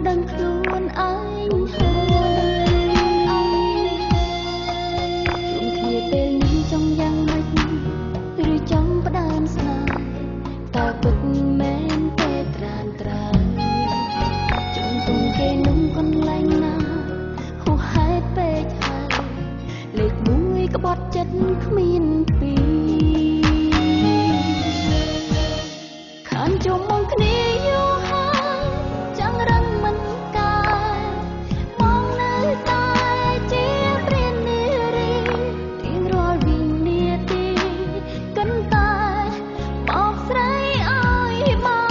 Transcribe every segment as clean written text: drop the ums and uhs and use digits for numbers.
ដឹងខ្លួនឯងហើយជុំគ្នាពេលនេះចង់យ៉ាងម៉េចឬចង់ផ្ដើមស្នេហ៍តើពិតមែនទេត្រានត្រើយជុំទុំគេนุ่มកន្លែងណាហួសហេតុពេកហើយលេខ1ក្បត់ចិត្តគ្មានពីរខានជុំមកគ្នាយូរហើយចាំរឹងមិនកាយមកនៅតែជាព្រាននារីរៀងរាល់វិនាទីកិនតែបោកស្រីឲ្យបា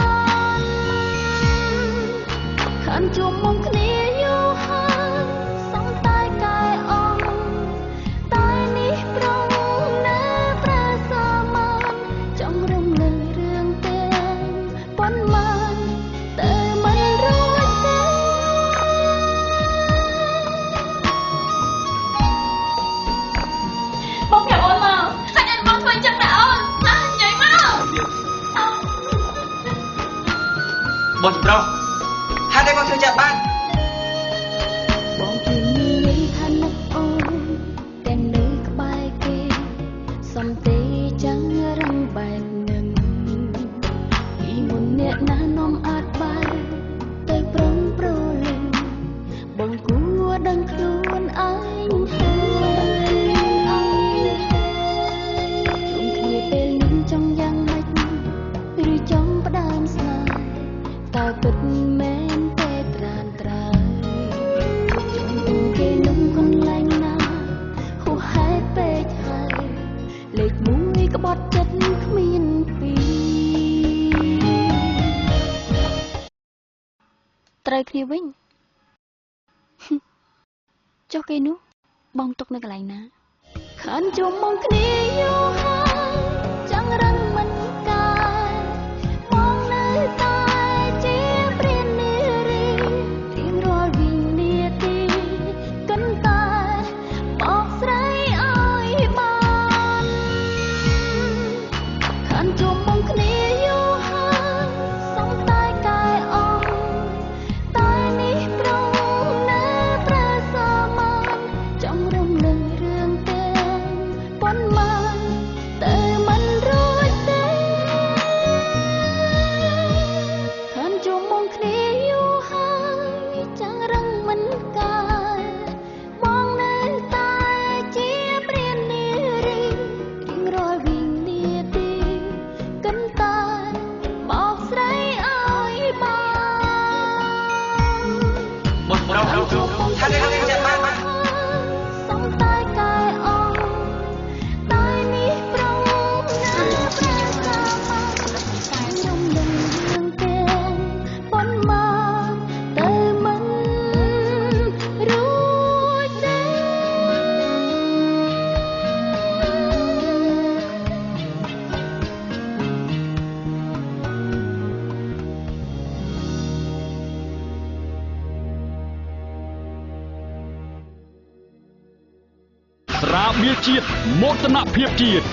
នខានជុំមកគ្នាយូរហើយសងតែកាយអងតែនេះប្រងនៅប្រសាមានចង់រំលឹករឿងទាំងប៉ុន្មានតែមិនរួចទេបងប្រាប់អូនមកហើយអត់បងធ្វើអញ្ចឹងដែរអូនណានិយាយមកបងចម្រុះហេតុអីបងធ្វើចាប់បានបងជួយនិយាយថានឹកអូនតែនៅក្បែរគេសំទេចាំងរឹងបែបនឹងពីមុនអ្នកណានាំអាចបែរទៅប្រឹងប្រលឹងបងគួរដឹងខ្លួនឯងហើយជុំគ្នាពេលនេះចង់យ៉ាងម៉េចឬចង់ផ្ដើមស្នេហ៍តើពិតមែនទេត្រានត្រើយជុំទុំគេนุ่มកន្លែងណាហួសហេតុពេកហើយលេខ1ក្បត់ចិត្តគ្មានពីរត្រូវគ្នាវិញចុះគេនោះបងទុកនៅកន្លែងណាខានជុំមកគ្នាយូរហើយចាំងរឹងមិនកាយមកនៅតែជាព្រាននារីរៀងរាល់វិនាទីកិនតែបោកស្រីឲ្យបានខានជុំមកគ្នាយូរហើយសងតែកាយអងតែនេះប្រងនៅប្រសាមានចង់រំលឹករឿងទាំងប៉ុន្មានតែមិនរួចទេខានជុំមកគ្នាយូរហើយចាំងរឹងមិនកាយបងនៅតែជាព្រាននារីរៀងរាល់វិនាទីកិនតែបោកស្រីឲ្យបានបងចម្រុះហេតុអីបងធ្វើចាប់បានសំតែកាយអងតែនេះប្រងនៅប្រសាមានខ្ញុំដឹងរឿងទាំងប៉ុន្មានតែមិនរួចទេត្រាបៀជាតិមោទនភាពជាតិ